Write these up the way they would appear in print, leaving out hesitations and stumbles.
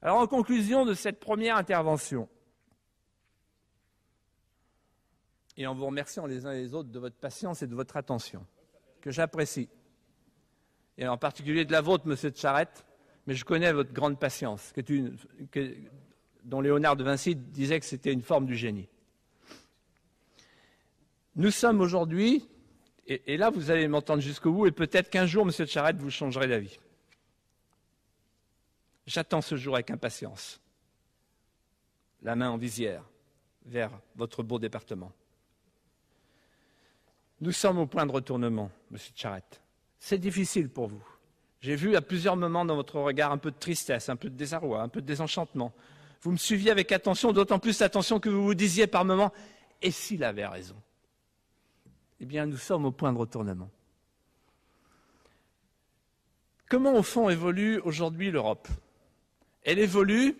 Alors, en conclusion de cette première intervention, et en vous remerciant les uns et les autres de votre patience et de votre attention, que j'apprécie, et en particulier de la vôtre, Monsieur de Charette, mais je connais votre grande patience, dont Léonard de Vinci disait que c'était une forme du génie. Nous sommes aujourd'hui, et là vous allez m'entendre jusqu'au bout, et peut-être qu'un jour, Monsieur de Charette, vous changerez d'avis. J'attends ce jour avec impatience, la main en visière, vers votre beau département. Nous sommes au point de retournement, Monsieur de Charette. C'est difficile pour vous. J'ai vu à plusieurs moments dans votre regard un peu de tristesse, un peu de désarroi, un peu de désenchantement. Vous me suiviez avec attention, d'autant plus attention que vous vous disiez par moments « et s'il avait raison ?» Eh bien, nous sommes au point de retournement. Comment, au fond, évolue aujourd'hui l'Europe? Elle évolue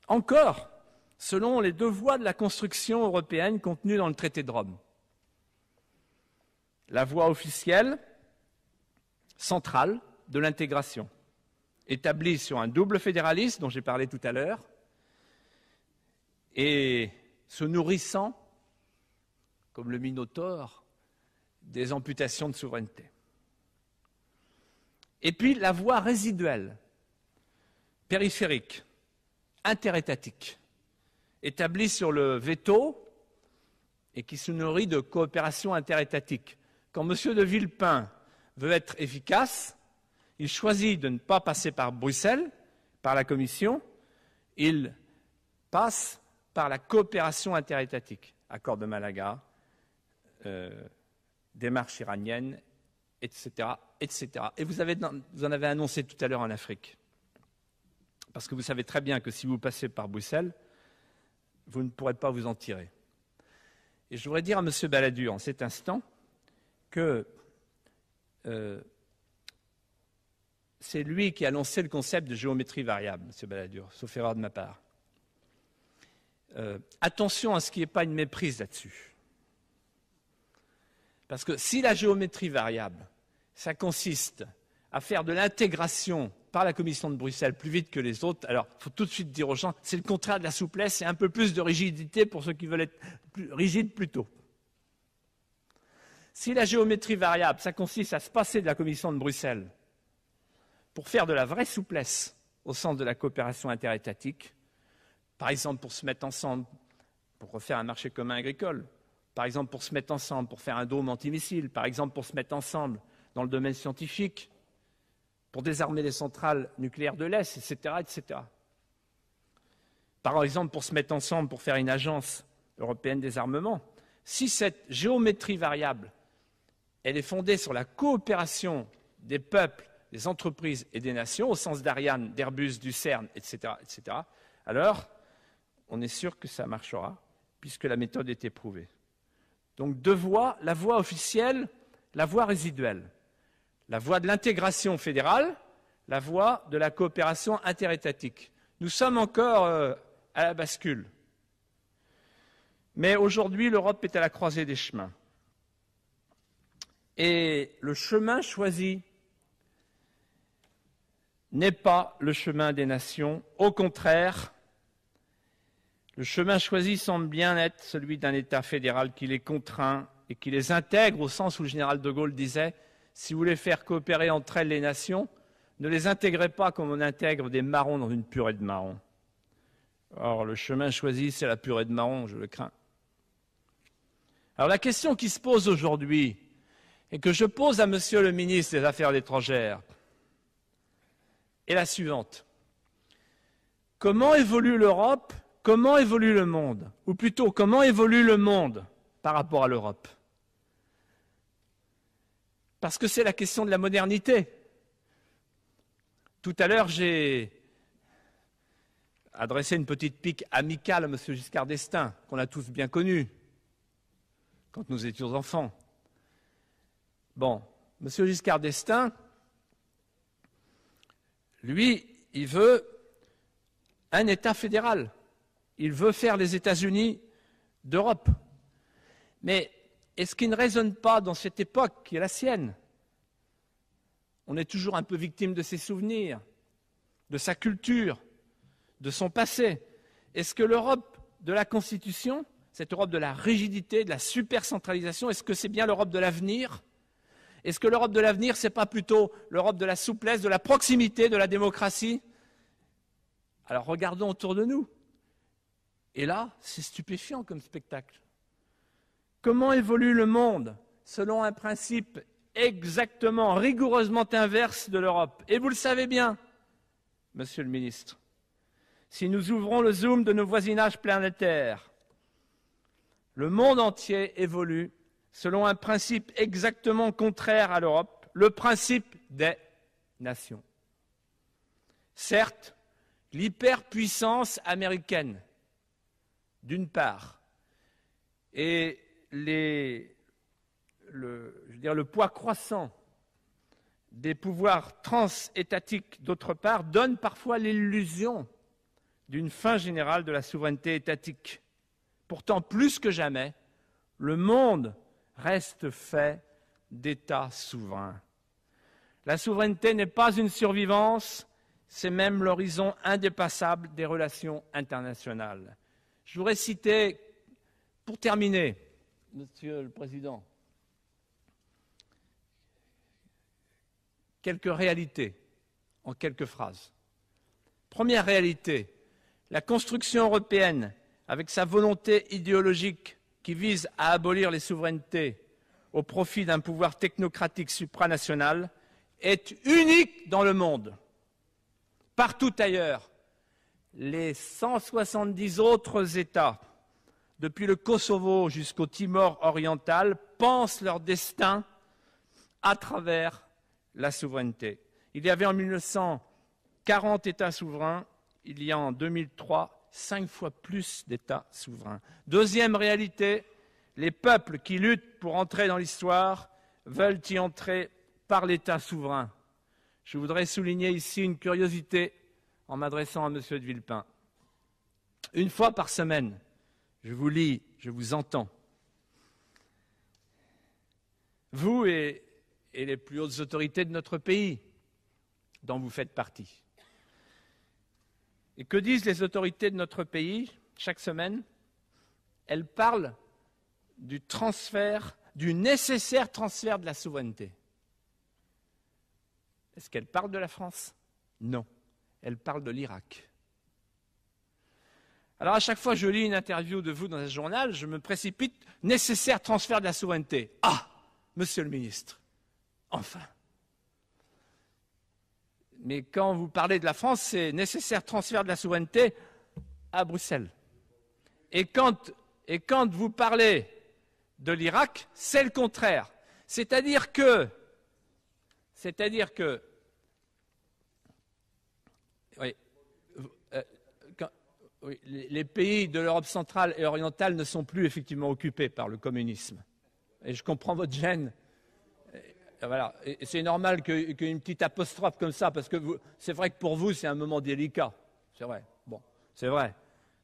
encore selon les deux voies de la construction européenne contenues dans le traité de Rome. La voie officielle, centrale, de l'intégration, établie sur un double fédéralisme dont j'ai parlé tout à l'heure, et se nourrissant, comme le Minotaure, des amputations de souveraineté. Et puis la voie résiduelle, périphérique, interétatique, établie sur le veto et qui se nourrit de coopération interétatique. Quand M. de Villepin veut être efficace, il choisit de ne pas passer par Bruxelles, par la Commission, il passe par la coopération interétatique, accord de Malaga, démarche iranienne, etc., etc. Et vous en avez annoncé tout à l'heure en Afrique. Parce que vous savez très bien que si vous passez par Bruxelles, vous ne pourrez pas vous en tirer. Et je voudrais dire à M. Balladur en cet instant que c'est lui qui a lancé le concept de géométrie variable, M. Balladur, sauf erreur de ma part. Attention à ce qu'il n'y ait pas une méprise là-dessus. Parce que si la géométrie variable, ça consiste à faire de l'intégration par la Commission de Bruxelles plus vite que les autres, alors il faut tout de suite dire aux gens, c'est le contraire de la souplesse, c'est un peu plus de rigidité pour ceux qui veulent être plus rigides plus tôt. Si la géométrie variable, ça consiste à se passer de la Commission de Bruxelles pour faire de la vraie souplesse au sens de la coopération interétatique, par exemple pour se mettre ensemble, pour refaire un marché commun agricole, par exemple pour se mettre ensemble, pour faire un dôme antimissile, par exemple pour se mettre ensemble dans le domaine scientifique, pour désarmer les centrales nucléaires de l'Est, etc., etc. Par exemple pour se mettre ensemble pour faire une agence européenne des armements. Si cette géométrie variable, elle est fondée sur la coopération des peuples, des entreprises et des nations, au sens d'Ariane, d'Airbus, du CERN, etc., etc., alors on est sûr que ça marchera, puisque la méthode est éprouvée. Donc deux voies, la voie officielle, la voie résiduelle. La voie de l'intégration fédérale, la voie de la coopération interétatique. Nous sommes encore à la bascule. Mais aujourd'hui, l'Europe est à la croisée des chemins. Et le chemin choisi n'est pas le chemin des nations. Au contraire, le chemin choisi semble bien être celui d'un État fédéral qui les contraint et qui les intègre au sens où le général de Gaulle disait « Si vous voulez faire coopérer entre elles les nations, ne les intégrez pas comme on intègre des marrons dans une purée de marrons. » Or, le chemin choisi, c'est la purée de marrons, je le crains. Alors la question qui se pose aujourd'hui, et que je pose à Monsieur le ministre des Affaires étrangères, est la suivante. Comment évolue l'Europe ? Comment évolue le monde? Ou plutôt, comment évolue le monde par rapport à l'Europe? Parce que c'est la question de la modernité. Tout à l'heure, j'ai adressé une petite pique amicale à M. Giscard d'Estaing, qu'on a tous bien connu, quand nous étions enfants. Bon, M. Giscard d'Estaing, lui, il veut un État fédéral. Il veut faire les États-Unis d'Europe. Mais est-ce qu'il ne résonne pas dans cette époque qui est la sienne? On est toujours un peu victime de ses souvenirs, de sa culture, de son passé. Est-ce que l'Europe de la Constitution, cette Europe de la rigidité, de la supercentralisation, est-ce que c'est bien l'Europe de l'avenir? Est-ce que l'Europe de l'avenir, ce n'est pas plutôt l'Europe de la souplesse, de la proximité, de la démocratie? Alors regardons autour de nous. Et là, c'est stupéfiant comme spectacle. Comment évolue le monde selon un principe exactement, rigoureusement inverse de l'Europe? Et vous le savez bien, Monsieur le ministre, si nous ouvrons le zoom de nos voisinages planétaires, le monde entier évolue selon un principe exactement contraire à l'Europe, le principe des nations. Certes, l'hyperpuissance américaine, d'une part, et le poids croissant des pouvoirs transétatiques, d'autre part, donne parfois l'illusion d'une fin générale de la souveraineté étatique. Pourtant, plus que jamais, le monde reste fait d'États souverains. La souveraineté n'est pas une survivance, c'est même l'horizon indépassable des relations internationales. Je voudrais citer, pour terminer, Monsieur le Président, quelques réalités en quelques phrases. Première réalité, la construction européenne, avec sa volonté idéologique qui vise à abolir les souverainetés au profit d'un pouvoir technocratique supranational, est unique dans le monde. Partout ailleurs, les 170 autres États, depuis le Kosovo jusqu'au Timor oriental, pensent leur destin à travers la souveraineté. Il y avait en 1940 États souverains, il y a en 2003 5 fois plus d'États souverains. Deuxième réalité, les peuples qui luttent pour entrer dans l'histoire veulent y entrer par l'État souverain. Je voudrais souligner ici une curiosité en m'adressant à M. de Villepin. Une fois par semaine, je vous lis, je vous entends. Vous et les plus hautes autorités de notre pays, dont vous faites partie. Et que disent les autorités de notre pays chaque semaine? Elles parlent du transfert, du nécessaire transfert de la souveraineté. Est-ce qu'elles parlent de la France? Non. Elles parlent de l'Irak. Alors à chaque fois que je lis une interview de vous dans un journal, je me précipite, nécessaire transfert de la souveraineté. Ah, Monsieur le ministre, enfin. Mais quand vous parlez de la France, c'est nécessaire transfert de la souveraineté à Bruxelles. Et quand vous parlez de l'Irak, c'est le contraire. C'est-à-dire que oui, les pays de l'Europe centrale et orientale ne sont plus effectivement occupés par le communisme. Et je comprends votre gêne. Voilà. Et c'est normal qu'il y ait une petite apostrophe comme ça, parce que c'est vrai que pour vous, c'est un moment délicat. C'est vrai. Bon, c'est vrai.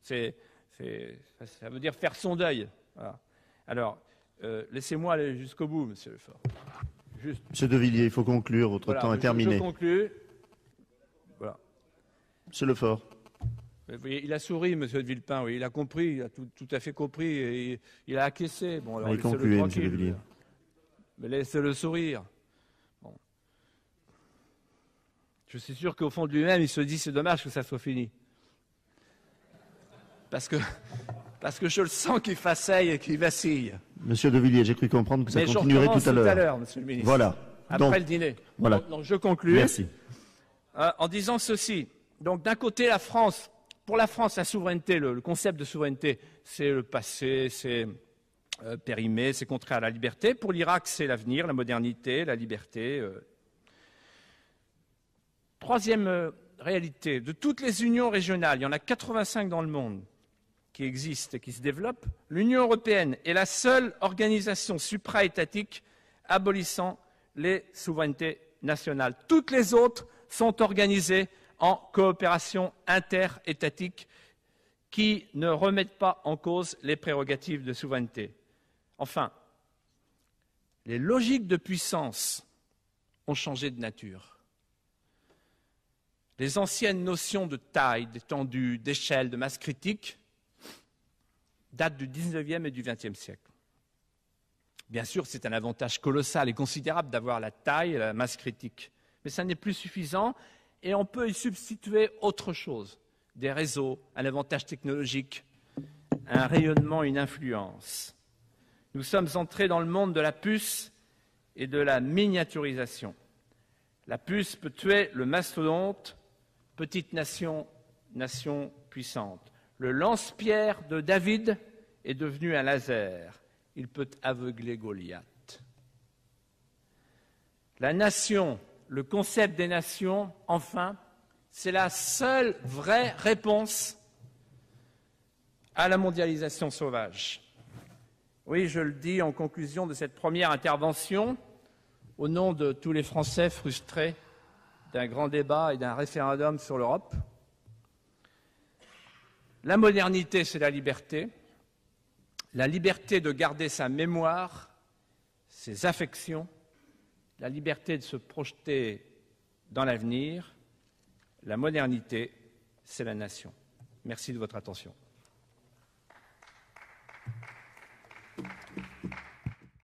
Ça veut dire faire son deuil. Voilà. Alors, laissez-moi aller jusqu'au bout, Monsieur Lefort. Monsieur De Villiers, il faut conclure, votre temps est terminé. Je conclue. Voilà. Monsieur Lefort. Vous voyez, il a souri, Monsieur de Villepin, oui, il a compris, il a tout à fait compris, et il a acquiescé. Bon, alors, concluez, Monsieur De Villiers. Mais laissez-le sourire. Bon. Je suis sûr qu'au fond de lui-même, il se dit c'est dommage que ça soit fini. Parce que je le sens qu'il faceille et qu'il vacille. Monsieur De Villiers, j'ai cru comprendre que ça continuerait tout à l'heure. Monsieur le ministre. Voilà. Après le dîner. Voilà. Donc je conclue. Merci. En disant ceci. Donc d'un côté, la France, pour la France, la souveraineté, le concept de souveraineté, c'est le passé, c'est périmé, c'est contraire à la liberté. Pour l'Irak, c'est l'avenir, la modernité, la liberté. Troisième réalité, de toutes les unions régionales, il y en a 85 dans le monde qui existent et qui se développent, l'Union européenne est la seule organisation supra-étatique abolissant les souverainetés nationales. Toutes les autres sont organisées en coopération interétatique qui ne remettent pas en cause les prérogatives de souveraineté. Enfin, les logiques de puissance ont changé de nature. Les anciennes notions de taille, d'étendue, d'échelle, de masse critique datent du XIXe et du XXe siècle. Bien sûr, c'est un avantage colossal et considérable d'avoir la taille et la masse critique, mais ça n'est plus suffisant et on peut y substituer autre chose, des réseaux, un avantage technologique, un rayonnement, une influence. Nous sommes entrés dans le monde de la puce et de la miniaturisation. La puce peut tuer le mastodonte, petite nation, nation puissante. Le lance-pierre de David est devenu un laser. Il peut aveugler Goliath. La nation, le concept des nations, enfin, c'est la seule vraie réponse à la mondialisation sauvage. Oui, je le dis en conclusion de cette première intervention, au nom de tous les Français frustrés d'un grand débat et d'un référendum sur l'Europe. La modernité, c'est la liberté de garder sa mémoire, ses affections, la liberté de se projeter dans l'avenir. La modernité, c'est la nation. Merci de votre attention.